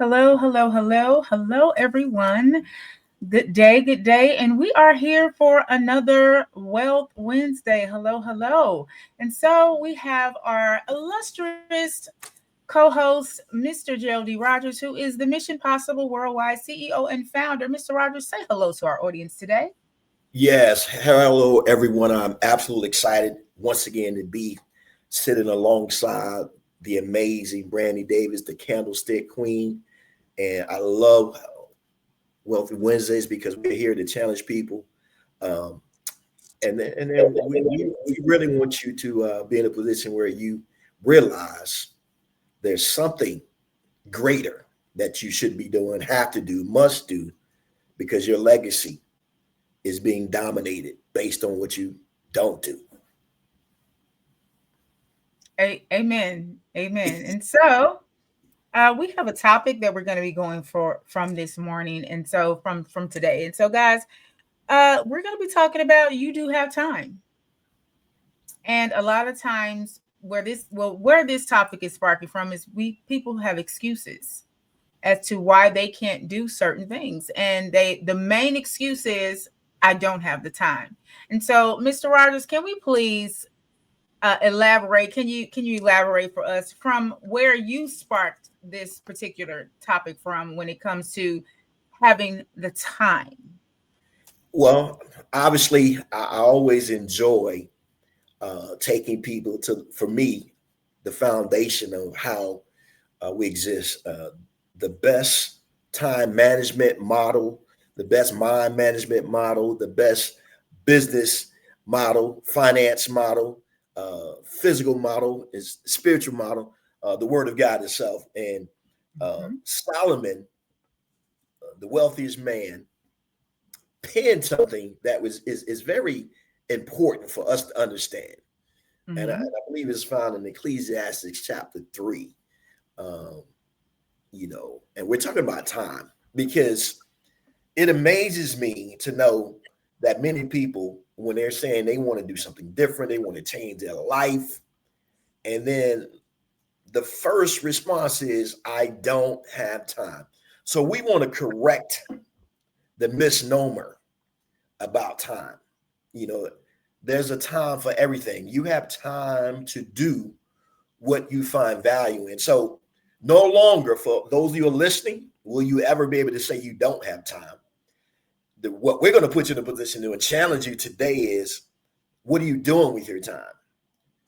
Hello, hello, hello, hello, everyone. Good day. And we are here for another Wealth Wednesday. Hello, hello. And so we have our illustrious co host, Mr. Gerald D. Rogers, who is the Mission Possible Worldwide CEO and founder. Mr. Rogers, say hello to our audience today. Yes, hello everyone. I'm absolutely excited once again to be sitting alongside the amazing Brandi Davis, the Candlestick Queen, and I love Wealthy Wednesdays because we're here to challenge people, um, and then we really want you to be in a position where you realize there's something greater that you should be doing, have to do, must do, because your legacy is being dominated based on what you don't do. Amen. Amen. And so we have a topic that we're going to be going for from this morning. And so from today. And so, guys, we're going to be talking about you do have time. And a lot of times where this topic is sparking from is we people have excuses as to why they can't do certain things. And the main excuse is I don't have the time. And so, Mr. Rogers, can we please elaborate? Can you elaborate for us from where you sparked this particular topic from when it comes to having the time? Well, obviously, I always enjoy taking people to, for me, the foundation of how we exist. The best time management model, the best mind management model, the best business model, finance model, physical model, is spiritual model, the Word of God itself. And Mhm. Solomon, the wealthiest man, penned something that is very important for us to understand. And I believe it's found in Ecclesiastes chapter 3. Um, and we're talking about time because it amazes me to know that many people, when they're saying they want to do something different, they want to change their life, and then the first response is, I don't have time. So we want to correct the misnomer about time. You know, there's a time for everything. You have time to do what you find value in. So no longer, for those of you who are listening, will you ever be able to say you don't have time. What we're going to put you in a position to and challenge you today is, what are you doing with your time?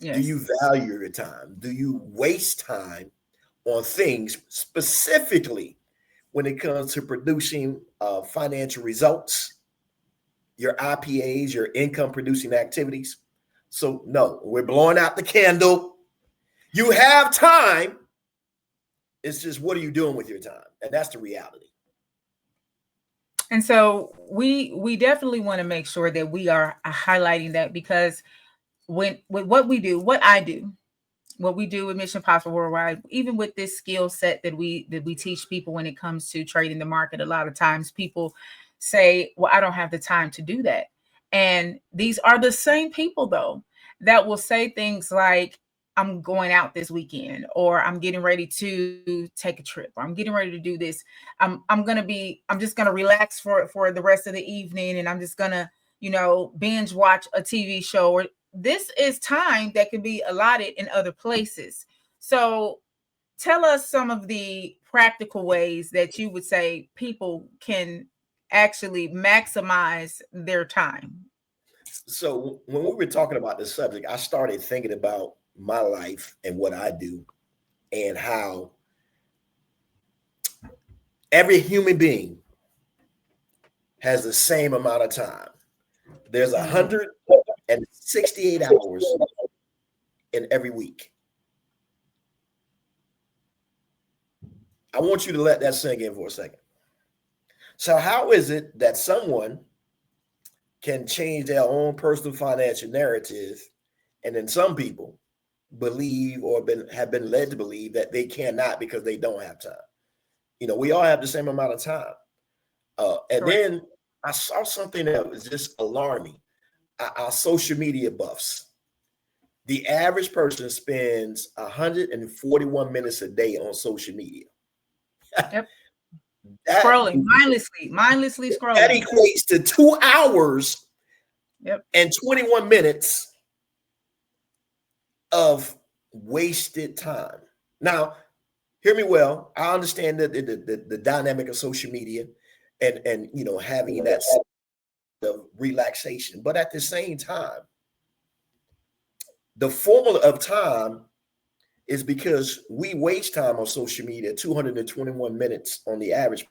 Do you Yes. value your time? Do you waste time on things, specifically when it comes to producing financial results, your IPAs, your income producing activities? So, no, we're blowing out the candle. You have time. It's just, what are you doing with your time? And that's the reality. And so we definitely want to make sure that we are highlighting that because when with what we do, what we do with Mission Possible Worldwide, even with this skill set that we teach people when it comes to trading the market, a lot of times people say, "Well, I don't have the time to do that." And these are the same people though that will say things like, "I'm going out this weekend," or "I'm getting ready to take a trip," or "I'm getting ready to do this. I'm just gonna relax for the rest of the evening, and I'm just gonna binge watch a TV show." Or this is time that can be allotted in other places. So tell us some of the practical ways that you would say people can actually maximize their time. So when we were talking about this subject, I started thinking about my life and what I do, and how every human being has the same amount of time. There's Mm. 168 hours in every week. I want you to let that sink in for a second. So, how is it that someone can change their own personal financial narrative, and then some people believe or have been led to believe that they cannot because they don't have time? We all have the same amount of time. And Correct. then I saw something that was just alarming. Our social media buffs. The average person spends 141 minutes a day on social media. Yep. That Scrolling mindlessly that scrolling. equates to 2 hours Yep. and 21 minutes of wasted time. Now, hear me well. I understand the dynamic of social media and having that sense of relaxation, but at the same time, the formula of time is because we waste time on social media, 221 minutes on the average,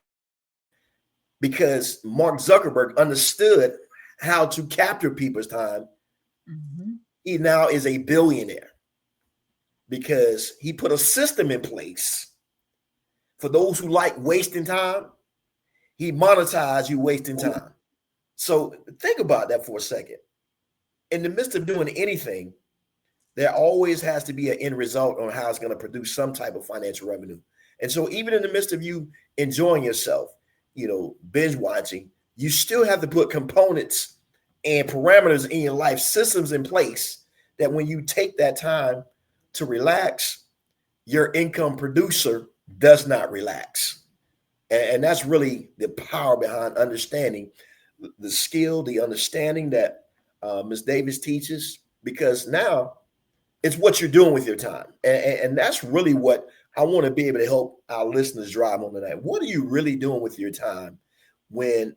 because Mark Zuckerberg understood how to capture people's time. Mm-hmm. He now is a billionaire because he put a system in place for those who like wasting time. He monetized you wasting time. So think about that for a second. In the midst of doing anything, there always has to be an end result on how it's going to produce some type of financial revenue. And so even in the midst of you enjoying yourself, binge watching, you still have to put components and parameters in your life, systems in place that when you take that time to relax, your income producer does not relax. And that's really the power behind understanding the skill, the understanding that Ms. Davis teaches, because now it's what you're doing with your time. And that's really what I want to be able to help our listeners drive on tonight. What are you really doing with your time when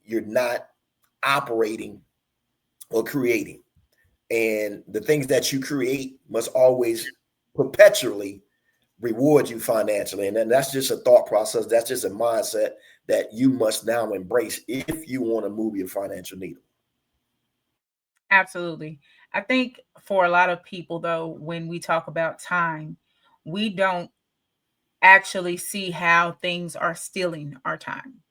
you're not operating or creating? And the things that you create must always perpetually reward you financially. And then that's just a thought process. That's just a mindset that you must now embrace if you want to move your financial needle. Absolutely. I think for a lot of people, though, when we talk about time, we don't actually see how things are stealing our time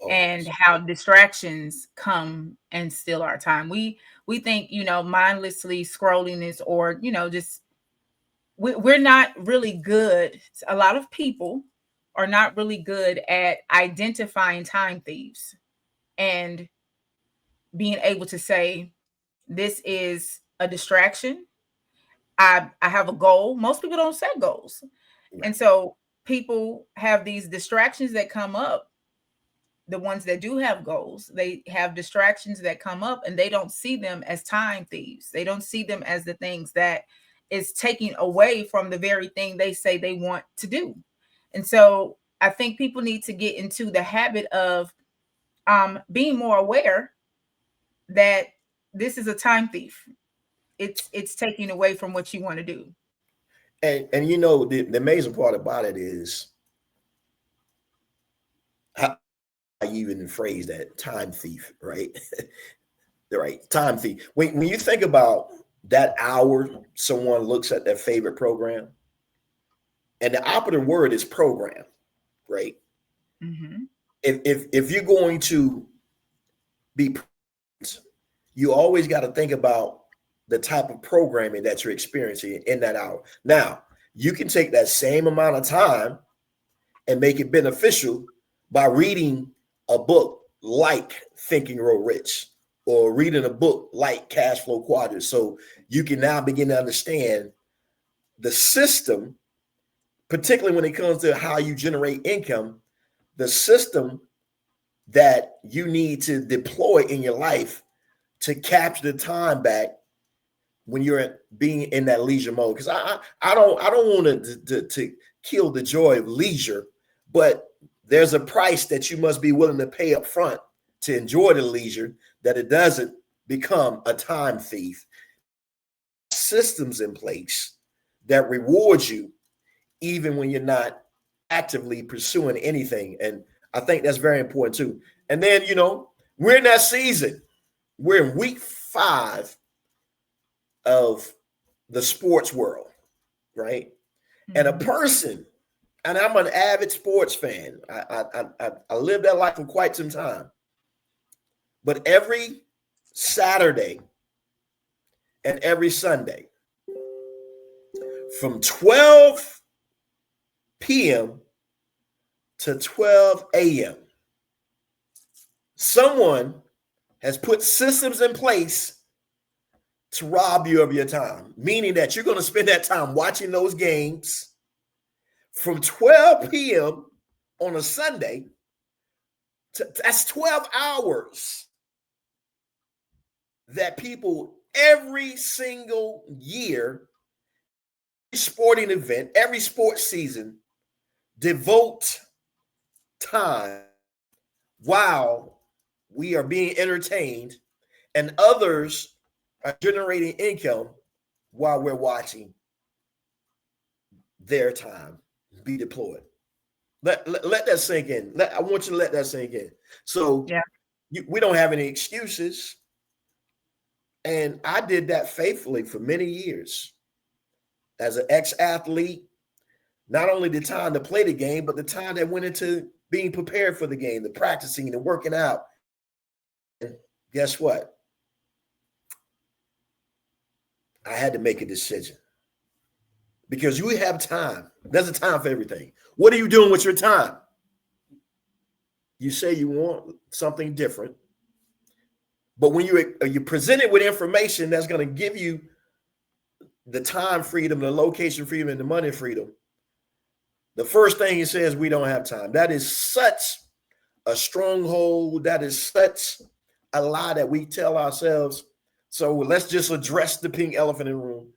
Oh, and yes. how distractions come and steal our time. We think, mindlessly scrolling is, or, just we're not really good. A lot of people are not really good at identifying time thieves and being able to say, this is a distraction. I have a goal. Most people don't set goals. Right. And so people have these distractions that come up. The ones that do have goals, they have distractions that come up and they don't see them as time thieves. They don't see them as the things that is taking away from the very thing they say they want to do. And so I think people need to get into the habit of being more aware that this is a time thief. It's taking away from what you want to do. And the amazing part about it is how you even phrase that, time thief, right? Right, time thief. When you think about that hour someone looks at their favorite program, and the operative word is program, right? Mm-hmm. If you're going to be, you always got to think about the type of programming that you're experiencing in that hour. Now, you can take that same amount of time and make it beneficial by reading a book like Think and Grow Rich, or reading a book like Cash Flow Quadrants. So you can now begin to understand the system, particularly when it comes to how you generate income, the system that you need to deploy in your life to capture the time back when you're being in that leisure mode. Because I don't want to kill the joy of leisure, but there's a price that you must be willing to pay up front to enjoy the leisure, that it doesn't become a time thief. Systems in place that reward you even when you're not actively pursuing anything. And I think that's very important too. And then, we're in that season. We're in week 5 of the sports world, right? And a Mm-hmm. person, and I'm an avid sports fan. I lived that life for quite some time. But every Saturday and every Sunday from 12 p.m. to 12 a.m., someone has put systems in place to rob you of your time, meaning that you're going to spend that time watching those games from 12 p.m. on a Sunday, that's 12 hours that people every single year, sporting event, every sports season, devote time while we are being entertained and others are generating income while we're watching their time be deployed. Let that sink in. I want you to let that sink in. So Yeah. we don't have any excuses. And I did that faithfully for many years as an ex-athlete. Not only the time to play the game, but the time that went into being prepared for the game, the practicing, the working out. And guess what? I had to make a decision because you have time. There's a time for everything. What are you doing with your time? You say you want something different, but when you're presented with information that's going to give you the time freedom, the location freedom, and the money freedom, the first thing he says, we don't have time. That is such a stronghold. That is such a lie that we tell ourselves. So let's just address the pink elephant in the room.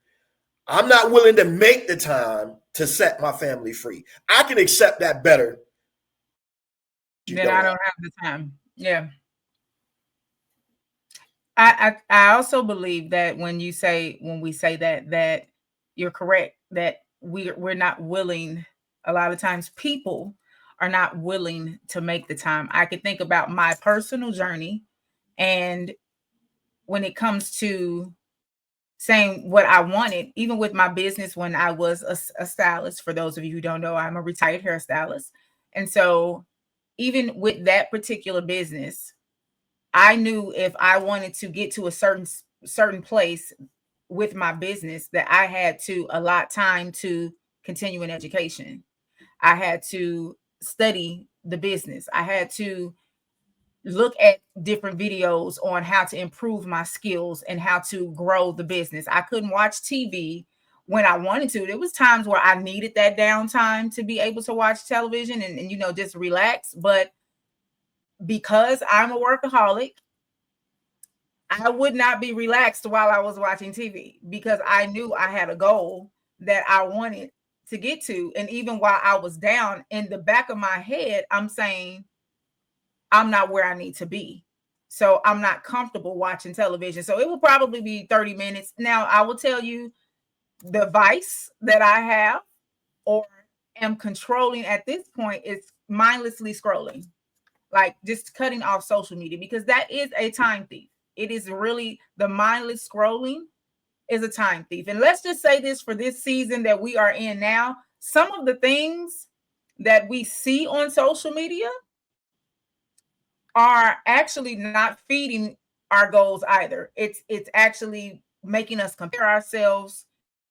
I'm not willing to make the time to set my family free. I can accept that better. Then I don't have the time. Yeah. I also believe that when we say that you're correct, that we're not willing. A lot of times people are not willing to make the time. I could think about my personal journey, and when it comes to saying what I wanted, even with my business when I was a stylist. For those of you who don't know, I'm a retired hairstylist. And so even with that particular business, I knew if I wanted to get to a certain place with my business that I had to allot time to continuing education. I had to study the business. I had to look at different videos on how to improve my skills and how to grow the business. I couldn't watch TV when I wanted to. There was times where I needed that downtime to be able to watch television and just relax. But because I'm a workaholic, I would not be relaxed while I was watching TV because I knew I had a goal that I wanted to get to. And even while I was down, in the back of my head, I'm saying, I'm not where I need to be. So I'm not comfortable watching television. So it will probably be 30 minutes. Now, I will tell you the vice that I have or am controlling at this point is mindlessly scrolling, like just cutting off social media, because that is a time thief. It is really, the mindless scrolling is a time thief. And let's just say this, for this season that we are in now, some of the things that we see on social media are actually not feeding our goals either. It's actually making us compare ourselves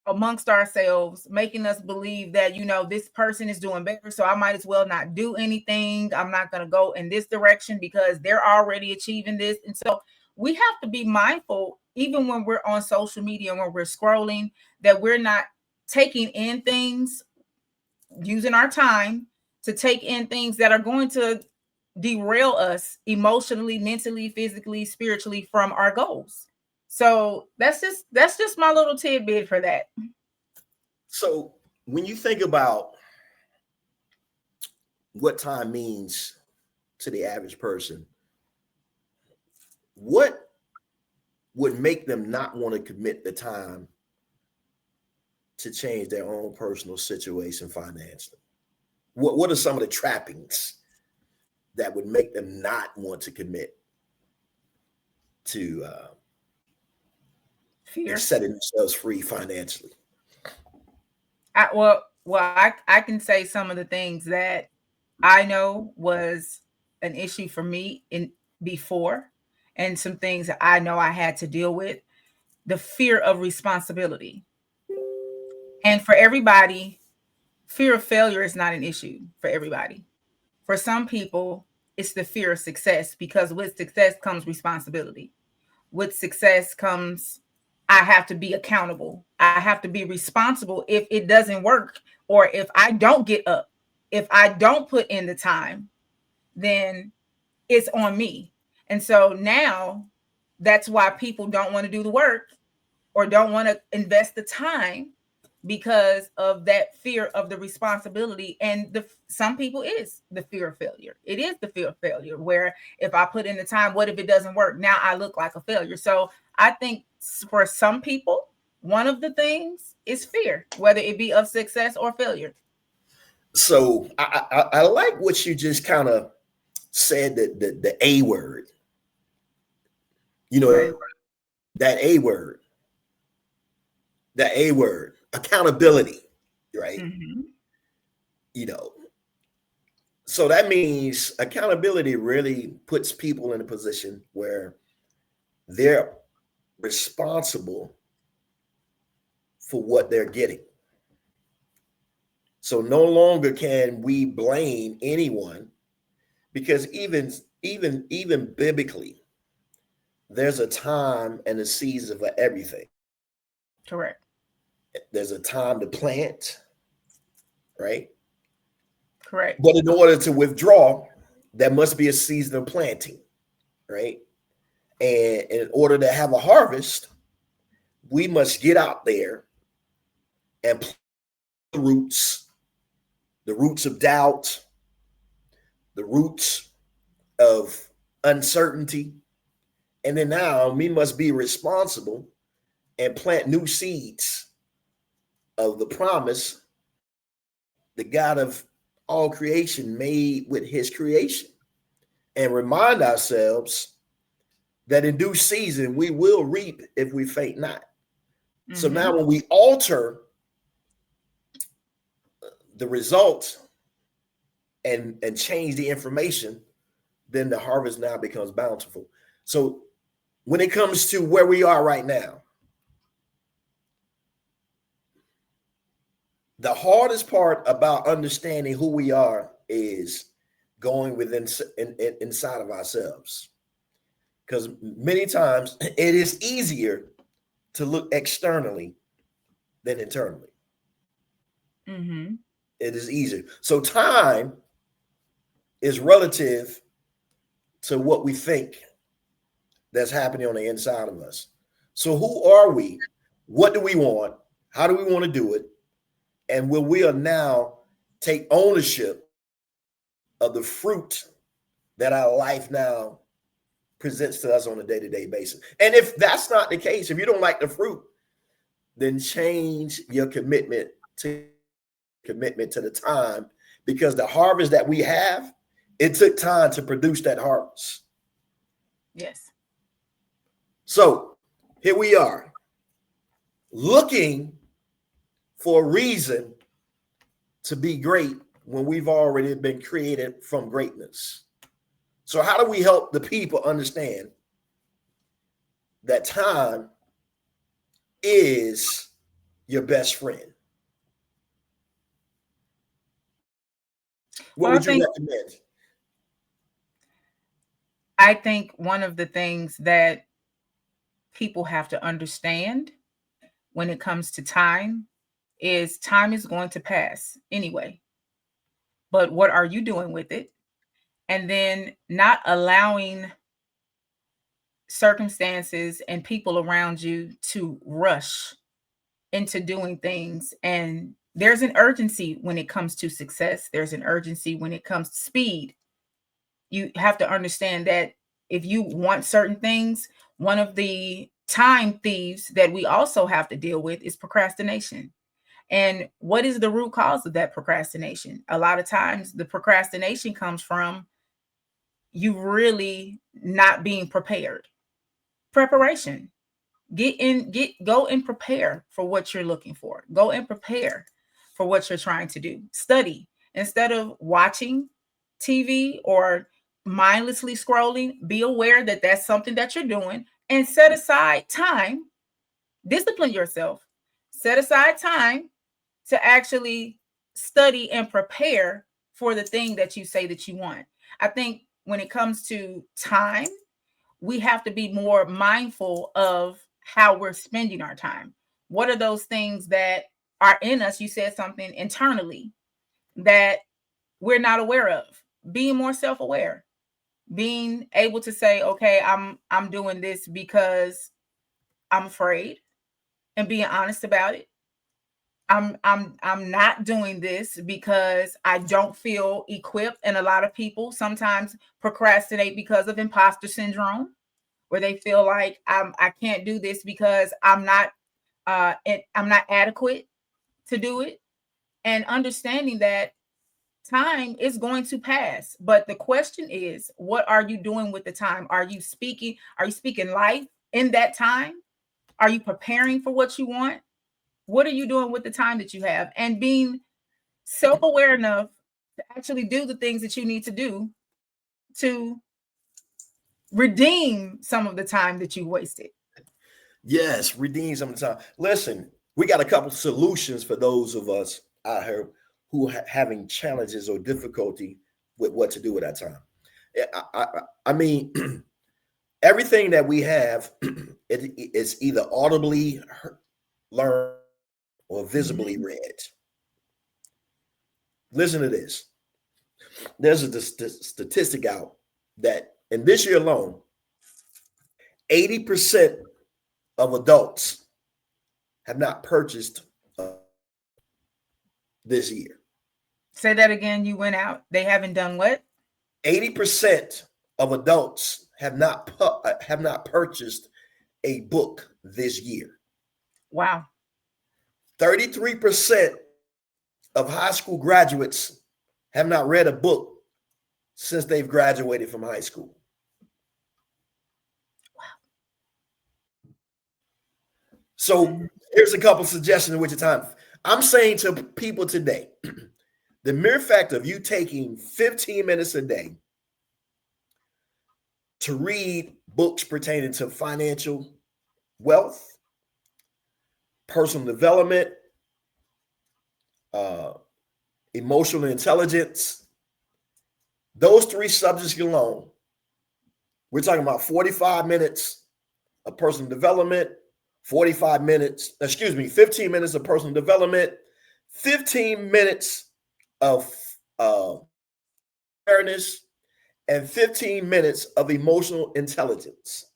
amongst ourselves, making us believe that this person is doing better, so I might as well not do anything. I'm not going to go in this direction because they're already achieving this. And so we have to be mindful, even when we're on social media and when we're scrolling, that we're not taking in things, using our time to take in things that are going to derail us emotionally, mentally, physically, spiritually from our goals. So that's just my little tidbit for that. So when you think about what time means to the average person, what would make them not want to commit the time to change their own personal situation financially? What are some of the trappings that would make them not want to commit to Fear. setting themselves free financially? I can say some of the things that I know was an issue for me in before, and some things that I know I had to deal with. The fear of responsibility. And for everybody, fear of failure is not an issue for everybody. For some people, it's the fear of success, because with success comes responsibility. With success comes, I have to be accountable. I have to be responsible if it doesn't work or if I don't get up. if I don't put in the time, then it's on me. And so now that's why people don't want to do the work or don't want to invest the time, because of that fear of the responsibility. And some people is the fear of failure. It is the fear of failure, where if I put in the time, what if it doesn't work? Now I look like a failure. So I think for some people, one of the things is fear, whether it be of success or failure. So I like what you just kind of said, that the A word, you know, Right. that A word, that A word, accountability, right? Mm-hmm. You know, so that means accountability really puts people in a position where they're responsible for what they're getting. So no longer can we blame anyone, because even biblically, there's a time and a season for everything. Correct. There's a time to plant, right? Correct. But in order to withdraw, there must be a season of planting, right? And in order to have a harvest, we must get out there and plant the roots of doubt, the roots of uncertainty. And then now we must be responsible and plant new seeds of the promise the God of all creation made with his creation, and remind ourselves that in due season we will reap if we faint not. So Mm-hmm. now when we alter the result and change the information, then the harvest now becomes bountiful. So when it comes to where we are right now, the hardest part about understanding who we are is going within inside of ourselves, because many times it is easier to look externally than internally. Mm-hmm. It is easier. So time is relative to what we think that's happening on the inside of us. So who are we? What do we want? How do we want to do it? And will we now take ownership of the fruit that our life now presents to us on a day-to-day basis? And if that's not the case, if you don't like the fruit, then change your commitment to the time, because the harvest that we have, it took time to produce that harvest. Yes. So here we are, looking for a reason to be great when we've already been created from greatness. So how do we help the people understand that time is your best friend? What Well, I would you think recommend? I think one of the things that people have to understand when it comes to time is going to pass anyway. But what are you doing with it? And then not allowing circumstances and people around you to rush into doing things. And there's an urgency when it comes to success, there's an urgency when it comes to speed. You have to understand that if you want certain things, one of the time thieves that we also have to deal with is procrastination. And what is the root cause of that procrastination? A lot of times the procrastination comes from you really not being prepared. Preparation. Go and prepare for what you're looking for. Go and prepare for what you're trying to do. Study instead of watching TV or mindlessly scrolling. Be aware that that's something that you're doing, and set aside time. Discipline yourself. Set aside time to actually study and prepare for the thing that you say that you want. I think when it comes to time, we have to be more mindful of how we're spending our time. What are those things that are in us? You said something internally, that we're not aware of. Being more self-aware, being able to say, okay, I'm doing this because I'm afraid, and being honest about it. I'm not doing this because I don't feel equipped. And a lot of people sometimes procrastinate because of imposter syndrome, where they feel like I can't do this because I'm not adequate to do it. And understanding that time is going to pass, but the question is, what are you doing with the time? Are you speaking life in that time? Are you preparing for what you want? What are you doing with the time that you have? And being self-aware enough to actually do the things that you need to do to redeem some of the time that you wasted. Yes, redeem some time. Listen, we got a couple solutions for those of us out here who are having challenges or difficulty with what to do with that time. I mean, everything that we have it is either audibly learned or visibly Mhm. read. Listen to this. There's a statistic out that in this year alone, 80% of adults have not purchased this year. Say that again. You went out. They haven't done what? 80% of adults have not purchased a book this year. Wow. 33% of high school graduates have not read a book since they've graduated from high school. So Mhm. here's a couple suggestions with your time. I'm saying to people today, the mere fact of you taking 15 minutes a day to read books pertaining to financial wealth, personal development, uh, emotional intelligence, those three subjects alone, we're talking about 45 minutes of personal development, 45 minutes, 15 minutes of personal development, 15 minutes of uh, awareness, and 15 minutes of emotional intelligence.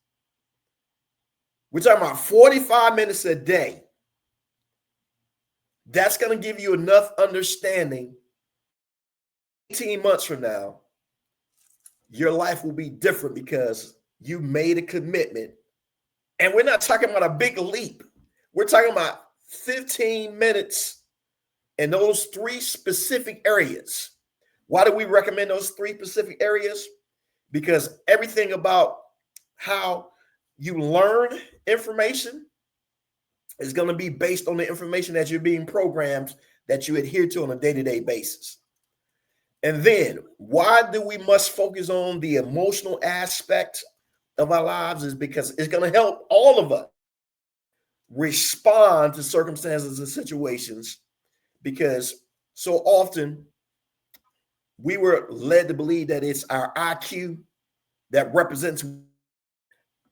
We're talking about 45 minutes a day. That's going to give you enough understanding. 18 months from now, your life will be different because you made a commitment. And we're not talking about a big leap. We're talking about 15 minutes in those three specific areas. Why do we recommend those three specific areas? Because everything about how you learn information is going to be based on the information that you're being programmed that you adhere to on a day-to-day basis. And then why do we must focus on the emotional aspect of our lives is because it's going to help all of us respond to circumstances and situations, because so often we were led to believe that it's our IQ that represents.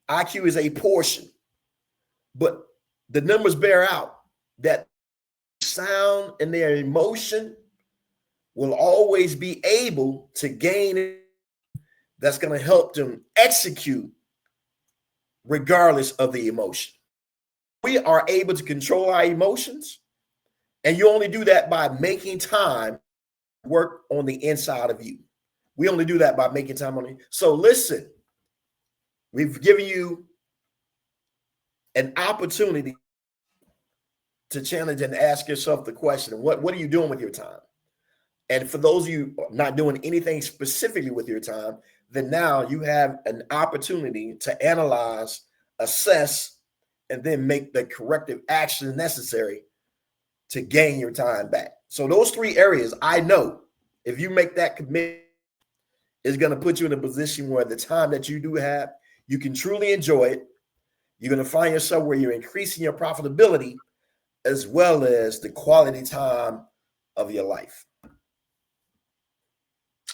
IQ is a portion, but the numbers bear out that sound and their emotion will always be able to gain that's going to help them execute regardless of the emotion. We are able to control our emotions, and you only do that by making time work on the inside of you. We only do that by making time on it. So listen, we've given you an opportunity to challenge and ask yourself the question, what are you doing with your time? And for those of you not doing anything specifically with your time, then now you have an opportunity to analyze, assess, and then make the corrective action necessary to gain your time back. So those three areas, I know if you make that commitment, is going to put you in a position where the time that you do have, you can truly enjoy it. You're going to find yourself where you're increasing your profitability as well as the quality time of your life.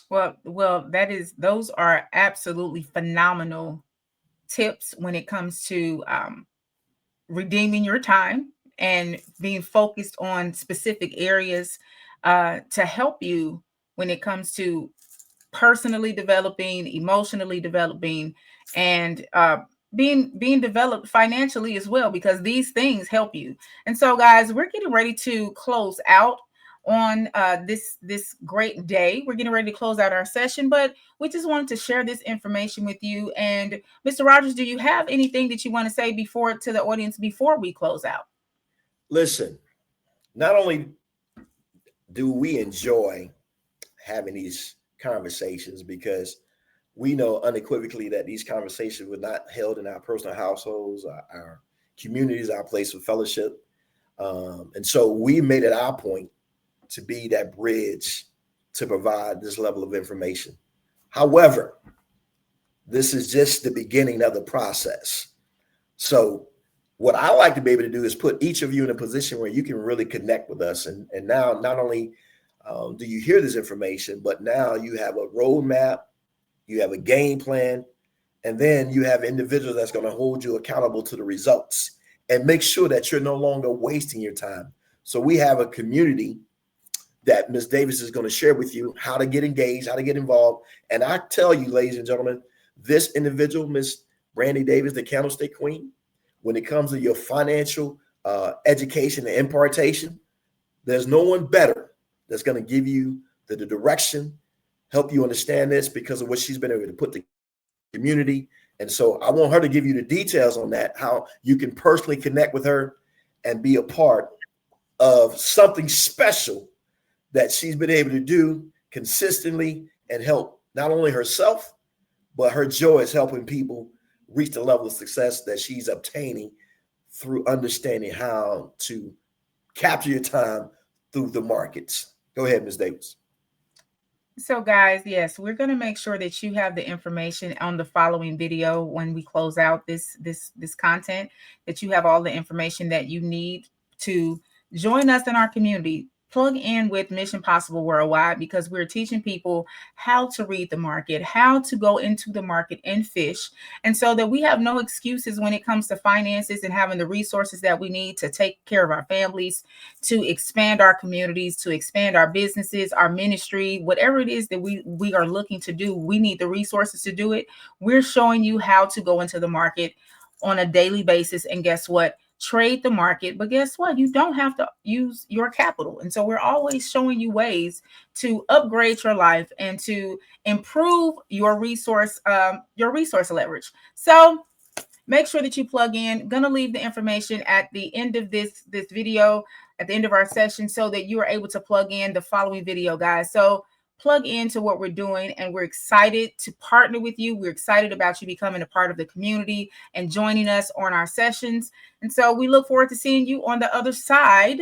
Well, those are absolutely phenomenal tips when it comes to redeeming your time and being focused on specific areas to help you when it comes to personally developing, emotionally developing, and being developed financially as well, because these things help you. And so, guys, we're getting ready to close out on this great day. We're getting ready to close out our session, but we just wanted to share this information with you. And Mr. Rogers, do you have anything that you want to say before to the audience before we close out? Listen, not only do we enjoy having these conversations, because we know unequivocally that these conversations were not held in our personal households, our communities, our place of fellowship. And so we made it our point to be that bridge to provide this level of information. However, this is just the beginning of the process. So what I like to be able to do is put each of you in a position where you can really connect with us. And now not only do you hear this information, but now you have a roadmap, you have a game plan, and then you have individuals that's going to hold you accountable to the results and make sure that you're no longer wasting your time. So we have a community that Ms. Davis is going to share with you how to get engaged, how to get involved. And I tell you, ladies and gentlemen, this individual, Ms. Brandi Davis, the Candlestick Queen, when it comes to your financial education and impartation, there's no one better that's going to give you the direction, help you understand this because of what she's been able to put the community. And so I want her to give you the details on that, how you can personally connect with her and be a part of something special that she's been able to do consistently and help not only herself, but her joy is helping people reach the level of success that she's obtaining through understanding how to capture your time through the markets. Go ahead, Ms. Davis. So, guys, yes, we're going to make sure that you have the information on the following video when we close out this content, that you have all the information that you need to join us in our community. Plug in with Mission Possible Worldwide, because we're teaching people how to read the market, how to go into the market and fish, and so that we have no excuses when it comes to finances and having the resources that we need to take care of our families, to expand our communities, to expand our businesses, our ministry, whatever it is that we are looking to do. We need the resources to do it. We're showing you how to go into the market on a daily basis. And guess what? Trade the market. But guess what? You don't have to use your capital. And so we're always showing you ways to upgrade your life and to improve your resource leverage. So make sure that you plug in. Gonna leave the information at the end of this video, at the end of our session, so that you are able to plug in the following video, guys. So plug into what we're doing, and we're excited to partner with you. We're excited about you becoming a part of the community and joining us on our sessions. And so we look forward to seeing you on the other side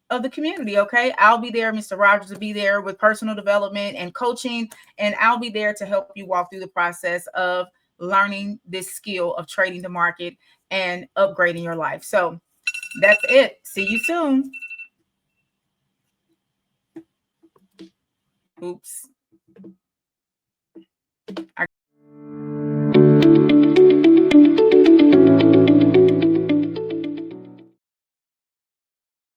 of the community. Okay, I'll be there. Mr. Rogers will be there with personal development and coaching, and I'll be there to help you walk through the process of learning this skill of trading the market and upgrading your life. So that's it. See you soon. Oops.